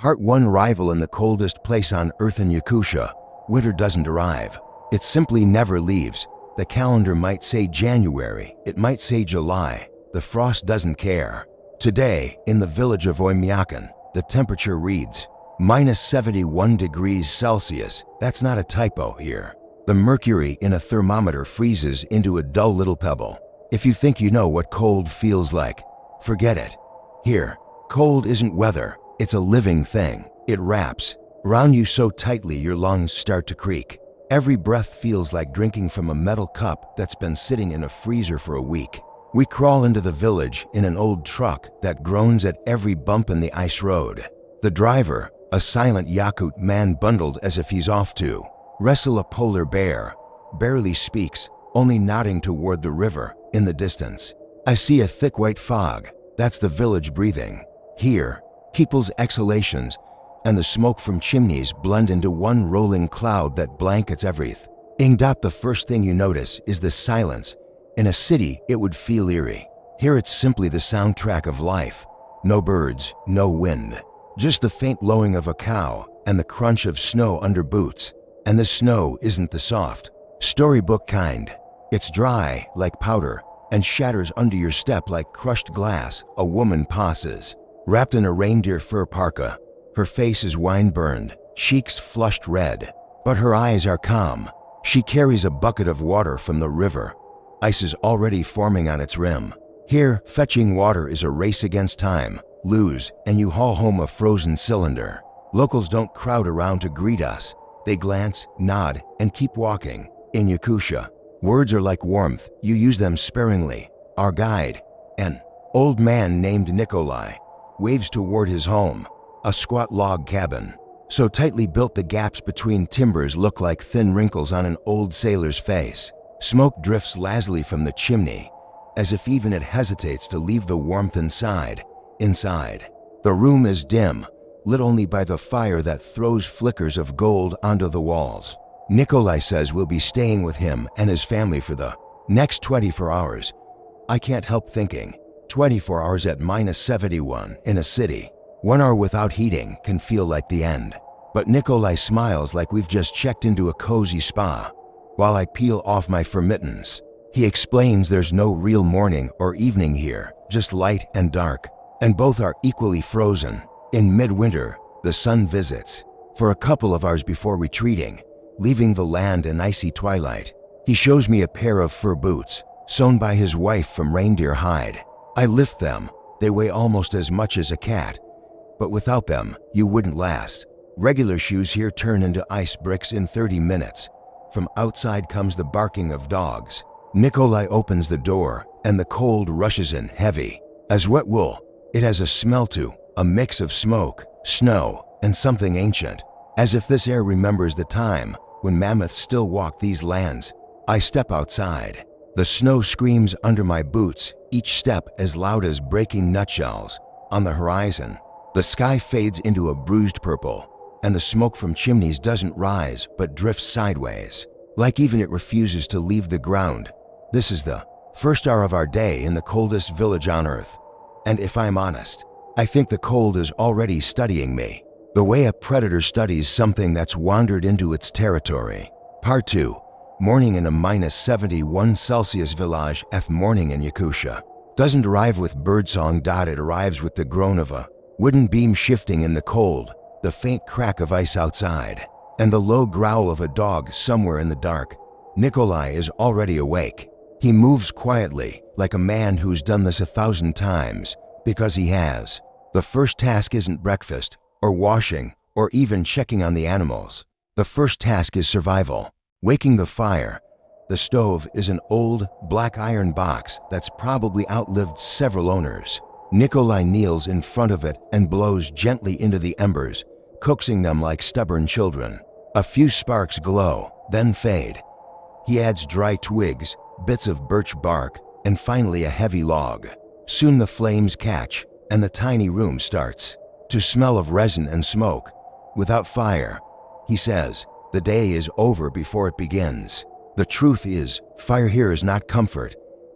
Part 1. Arrival in the coldest place on Earth. In Yakutia, winter doesn't arrive. It simply never leaves. The calendar might say January, it might say July. The frost doesn't care. Today, in the village of Oymyakan, the temperature reads -71 degrees Celsius. That's not a typo here. The mercury in a thermometer freezes into a dull little pebble. If you think you know what cold feels like, forget it. Here, cold isn't weather, it's a living thing. It wraps around you so tightly your lungs start to creak. Every breath feels like drinking from a metal cup that's been sitting in a freezer for a week. We crawl into the village in an old truck that groans at every bump in the ice road. The driver, a silent Yakut man bundled as if he's off to wrestle a polar bear, barely speaks, only nodding toward the river in the distance. I see a thick white fog. That's the village breathing. Here, people's exhalations and the smoke from chimneys blend into one rolling cloud that blankets everything. The first thing you notice is the silence. In a city, it would feel eerie. Here it's simply the soundtrack of life. No birds, no wind. Just the faint lowing of a cow and the crunch of snow under boots. And the snow isn't the soft, storybook kind. It's dry like powder and shatters under your step like crushed glass. A woman passes, wrapped in a reindeer fur parka. Her face is wine-burned, cheeks flushed red, but her eyes are calm. She carries a bucket of water from the river. Ice is already forming on its rim. Here, fetching water is a race against time. Lose, and you haul home a frozen cylinder. Locals don't crowd around to greet us. They glance, nod, and keep walking. In Yakutia, words are like warmth. You use them sparingly. Our guide, an old man named Nikolai, waves toward his home, a squat log cabin. So tightly built the gaps between timbers look like thin wrinkles on an old sailor's face. Smoke drifts lazily from the chimney, as if even it hesitates to leave the warmth inside. The room is dim, lit only by the fire that throws flickers of gold onto the walls. Nikolai says we'll be staying with him and his family for the next 24 hours. I can't help thinking, 24 hours at -71 in a city. 1 hour without heating can feel like the end. But Nikolai smiles like we've just checked into a cozy spa. While I peel off my fur mittens, he explains there's no real morning or evening here, just light and dark, and both are equally frozen. In midwinter, the sun visits for a couple of hours before retreating, leaving the land in icy twilight. He shows me a pair of fur boots, sewn by his wife from reindeer hide. I lift them. They weigh almost as much as a cat, but without them, you wouldn't last. Regular shoes here turn into ice bricks in 30 minutes. From outside comes the barking of dogs. Nikolai opens the door, and the cold rushes in heavy as wet wool. It has a smell too, a mix of smoke, snow, and something ancient, as if this air remembers the time when mammoths still walked these lands. I step outside. The snow screams under my boots, each step as loud as breaking nutshells. On the horizon, the sky fades into a bruised purple, and the smoke from chimneys doesn't rise but drifts sideways, like even it refuses to leave the ground. This is the first hour of our day in the coldest village on Earth. And if I'm honest, I think the cold is already studying me, the way a predator studies something that's wandered into its territory. Part 2. Morning in a -71 Celsius village. Morning in Yakutia doesn't arrive with birdsong. It arrives with the groan of a wooden beam shifting in the cold, the faint crack of ice outside, and the low growl of a dog somewhere in the dark. Nikolai is already awake. He moves quietly, like a man who's done this 1,000 times, because he has. The first task isn't breakfast, or washing, or even checking on the animals. The first task is survival. Waking the fire. The stove is an old, black iron box that's probably outlived several owners. Nikolai kneels in front of it and blows gently into the embers, coaxing them like stubborn children. A few sparks glow, then fade. He adds dry twigs, bits of birch bark, and finally a heavy log. Soon the flames catch, and the tiny room starts to smell of resin and smoke. Without fire, he says, the day is over before it begins. The truth is, fire here is not comfort.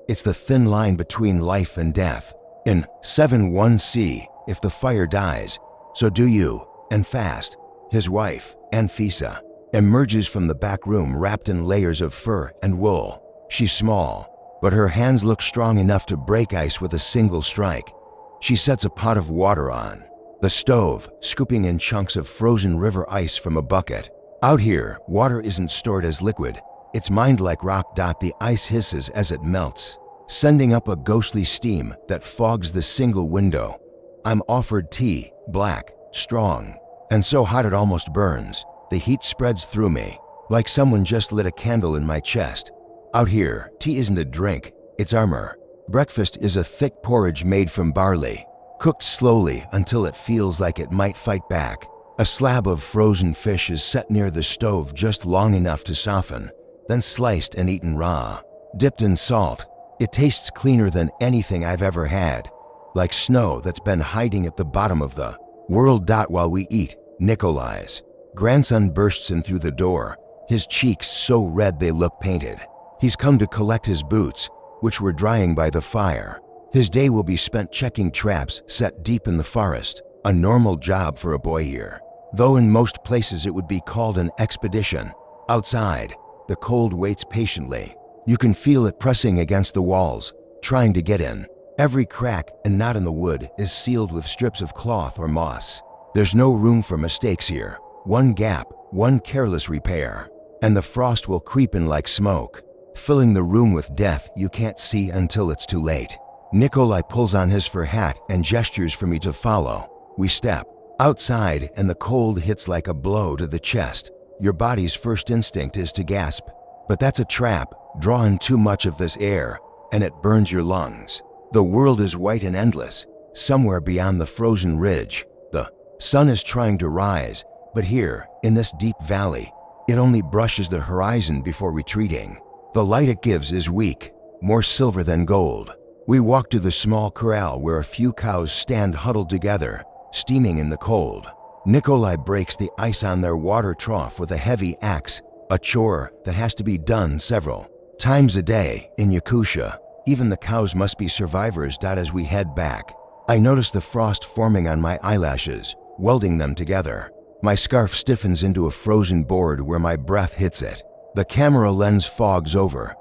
It's the thin line between life and death. In 7-1C, if the fire dies, so do you. and fast. His wife, Anfisa, emerges from the back room wrapped in layers of fur and wool. She's small, but her hands look strong enough to break ice with a single strike. She sets a pot of water on the stove, scooping in chunks of frozen river ice from a bucket. Out here, water isn't stored as liquid. It's mined like rock. The ice hisses as it melts, sending up a ghostly steam that fogs the single window. I'm offered tea, black, strong, and so hot it almost burns. The heat spreads through me, like someone just lit a candle in my chest. Out here, tea isn't a drink, it's armor. Breakfast is a thick porridge made from barley, cooked slowly until it feels like it might fight back. A slab of frozen fish is set near the stove just long enough to soften, then sliced and eaten raw. Dipped in salt, it tastes cleaner than anything I've ever had, like snow that's been hiding at the bottom of the world. While we eat, Nikolai's grandson bursts in through the door, his cheeks so red they look painted. He's come to collect his boots, which were drying by the fire. His day will be spent checking traps set deep in the forest, a normal job for a boy here, though in most places it would be called an expedition. Outside, the cold waits patiently. You can feel it pressing against the walls, trying to get in. Every crack and knot in the wood is sealed with strips of cloth or moss. There's no room for mistakes here. One gap, one careless repair, and the frost will creep in like smoke, filling the room with death you can't see until it's too late. Nikolai pulls on his fur hat and gestures for me to follow. We step outside and the cold hits like a blow to the chest. Your body's first instinct is to gasp, but that's a trap. Draw in too much of this air and it burns your lungs. The world is white and endless. Somewhere beyond the frozen ridge, the sun is trying to rise, but here, in this deep valley, it only brushes the horizon before retreating. The light it gives is weak, more silver than gold. We walk to the small corral where a few cows stand huddled together, steaming in the cold. Nikolai breaks the ice on their water trough with a heavy axe, a chore that has to be done several times a day in Yakutia. Even the cows must be survivors. As we head back, I notice the frost forming on my eyelashes, welding them together. My scarf stiffens into a frozen board where my breath hits it. The camera lens fogs over,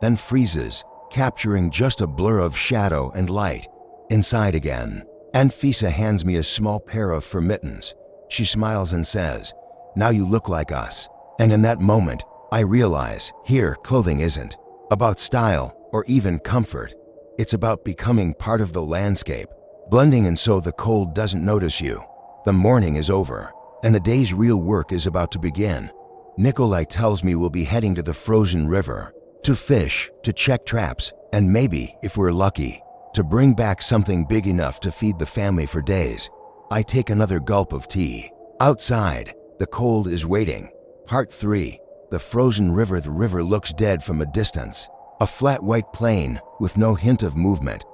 then freezes, capturing just a blur of shadow and light. Inside again, Anfisa hands me a small pair of fur mittens. She smiles and says, "Now you look like us." And in that moment, I realize here clothing isn't about style or even comfort. It's about becoming part of the landscape, blending in so the cold doesn't notice you. The morning is over, and the day's real work is about to begin. Nikolai tells me we'll be heading to the frozen river, to fish, to check traps, and maybe, if we're lucky, to bring back something big enough to feed the family for days. I take another gulp of tea. Outside, the cold is waiting. Part 3. The frozen river. The river looks dead from a distance. A flat white plain with no hint of movement.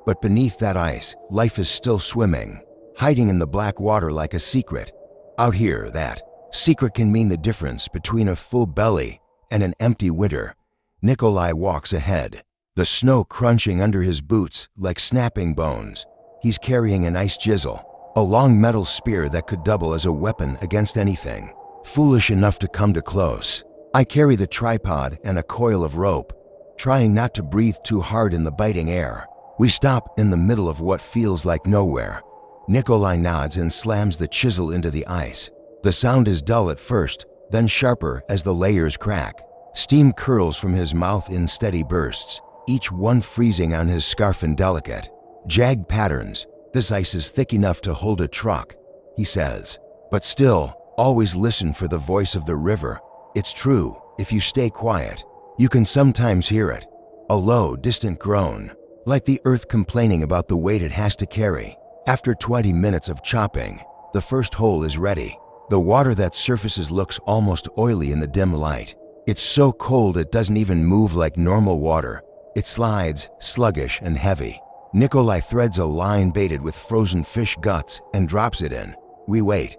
But beneath that ice, life is still swimming, hiding in the black water like a secret. Out here, that secret can mean the difference between a full belly and an empty winter. Nikolai walks ahead, the snow crunching under his boots like snapping bones. He's carrying an ice chisel, a long metal spear that could double as a weapon against anything foolish enough to come too close. I carry the tripod and a coil of rope, trying not to breathe too hard in the biting air. We stop in the middle of what feels like nowhere. Nikolai nods and slams the chisel into the ice. The sound is dull at first, then sharper as the layers crack. Steam curls from his mouth in steady bursts, each one freezing on his scarf in delicate, jagged patterns. "This ice is thick enough to hold a truck," he says. "But still, always listen for the voice of the river. It's true, if you stay quiet, you can sometimes hear it. A low, distant groan, like the earth complaining about the weight it has to carry." After 20 minutes of chopping, the first hole is ready. The water that surfaces looks almost oily in the dim light. It's so cold it doesn't even move like normal water. It slides, sluggish and heavy. Nikolai threads a line baited with frozen fish guts and drops it in. We wait.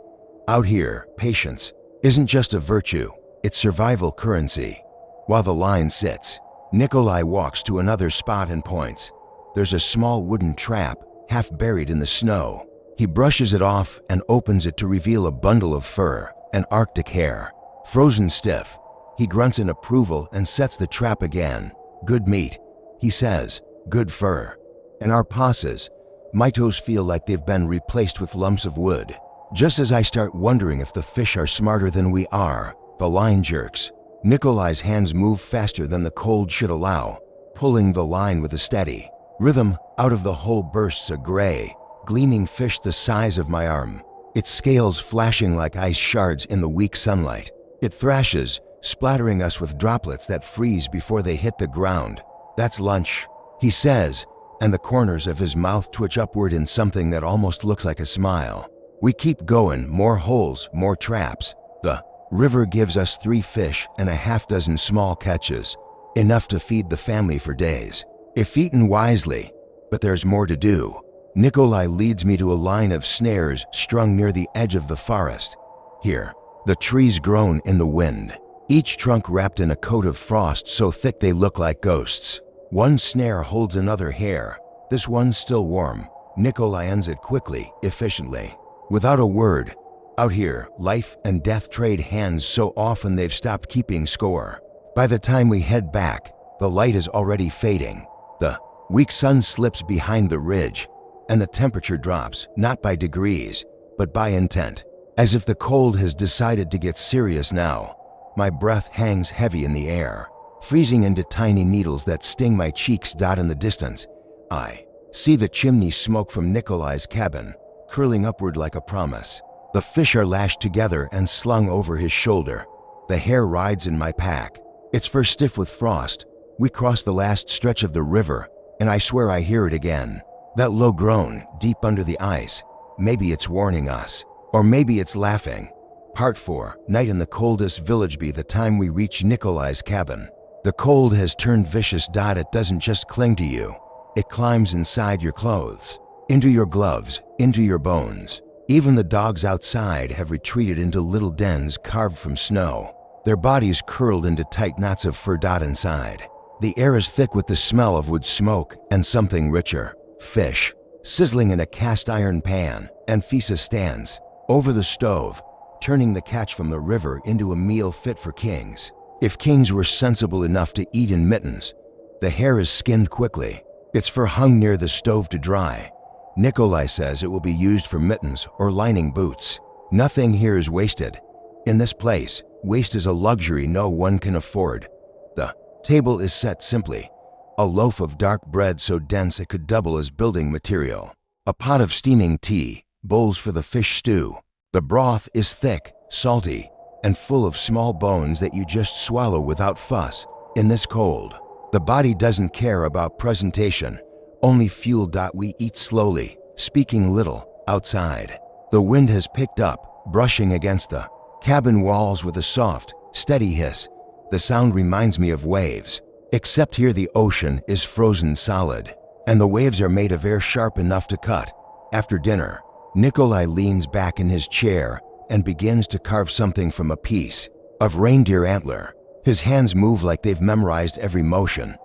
Out here, patience isn't just a virtue, it's survival currency. While the line sits, Nikolai walks to another spot and points. There's a small wooden trap, half buried in the snow. He brushes it off and opens it to reveal a bundle of fur, an Arctic hare. Frozen stiff, he grunts in approval and sets the trap again. Good meat, he says, good fur. And our passes, my toes feel like they've been replaced with lumps of wood. Just as I start wondering if the fish are smarter than we are, the line jerks. Nikolai's hands move faster than the cold should allow, pulling the line with a steady rhythm. Out of the hole bursts a gray, gleaming fish the size of my arm, its scales flashing like ice shards in the weak sunlight. It thrashes, splattering us with droplets that freeze before they hit the ground. That's lunch, he says, and the corners of his mouth twitch upward in something that almost looks like a smile. We keep going, more holes, more traps. The river gives us 3 fish and a half-dozen small catches, enough to feed the family for days, if eaten wisely. But there's more to do. Nikolai leads me to a line of snares strung near the edge of the forest. Here, the trees groan in the wind, each trunk wrapped in a coat of frost so thick they look like ghosts. One snare holds another hare. This one's still warm. Nikolai ends it quickly, efficiently. Without a word. Out here, life and death trade hands so often they've stopped keeping score. By the time we head back, the light is already fading. The weak sun slips behind the ridge, and the temperature drops, not by degrees, but by intent. As if the cold has decided to get serious now. My breath hangs heavy in the air, freezing into tiny needles that sting my cheeks. In the distance, I see the chimney smoke from Nikolai's cabin, curling upward like a promise. The fish are lashed together and slung over his shoulder. The hare rides in my pack, its fur stiff with frost. We cross the last stretch of the river, and I swear I hear it again. That low groan, deep under the ice. Maybe it's warning us, or maybe it's laughing. Part 4, night in the coldest village. By the time we reach Nikolai's cabin, the cold has turned vicious. It doesn't just cling to you, it climbs inside your clothes, into your gloves, into your bones. Even the dogs outside have retreated into little dens carved from snow, their bodies curled into tight knots of fur. Inside, the air is thick with the smell of wood smoke and something richer, fish, sizzling in a cast iron pan, and Fisa stands over the stove, turning the catch from the river into a meal fit for kings. If kings were sensible enough to eat in mittens. The hare is skinned quickly, its fur hung near the stove to dry. Nikolai says it will be used for mittens or lining boots. Nothing here is wasted. In this place, waste is a luxury no one can afford. The table is set simply. A loaf of dark bread so dense it could double as building material. A pot of steaming tea, bowls for the fish stew. The broth is thick, salty, and full of small bones that you just swallow without fuss. In this cold, the body doesn't care about presentation, only fuel. We eat slowly, speaking little. Outside, the wind has picked up, brushing against the cabin walls with a soft, steady hiss. The sound reminds me of waves, except here the ocean is frozen solid, and the waves are made of air sharp enough to cut. After dinner, Nikolai leans back in his chair and begins to carve something from a piece of reindeer antler. His hands move like they've memorized every motion.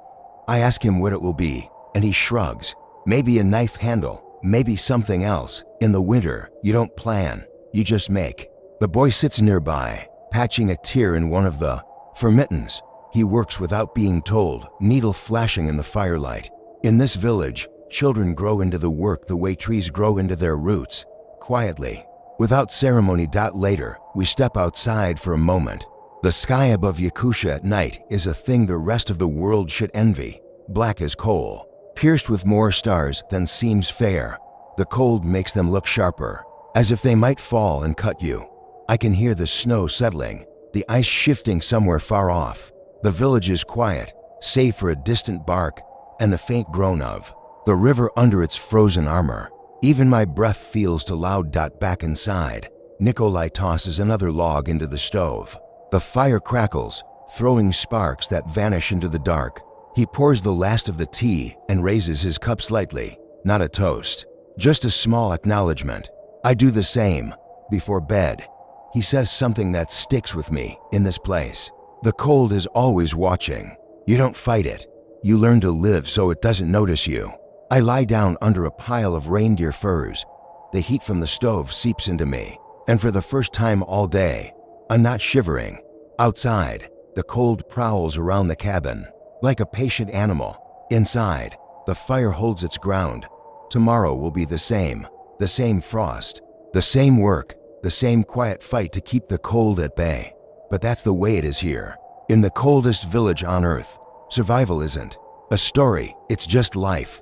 I ask him what it will be, and he shrugs. Maybe a knife handle, maybe something else. In the winter, you don't plan, you just make. The boy sits nearby, patching a tear in one of the mittens. He works without being told, needle flashing in the firelight. In this village, children grow into the work the way trees grow into their roots, quietly, without ceremony. Later, we step outside for a moment. The sky above Yakutia at night is a thing the rest of the world should envy, black as coal, pierced with more stars than seems fair. The cold makes them look sharper, as if they might fall and cut you. I can hear the snow settling, the ice shifting somewhere far off. The village is quiet, save for a distant bark and the faint groan of the river under its frozen armor. Even my breath feels too loud. Back inside, Nikolai tosses another log into the stove. The fire crackles, throwing sparks that vanish into the dark. He pours the last of the tea and raises his cup slightly. Not a toast, just a small acknowledgement. I do the same. Before bed, he says something that sticks with me. In this place, the cold is always watching. You don't fight it. You learn to live so it doesn't notice you. I lie down under a pile of reindeer furs, The heat from the stove seeps into me, and for the first time all day, I'm not shivering. Outside, the cold prowls around the cabin, like a patient animal. Inside, the fire holds its ground. Tomorrow will be the same frost, the same work, the same quiet fight to keep the cold at bay. But that's the way it is here. In the coldest village on Earth, survival isn't a story, it's just life.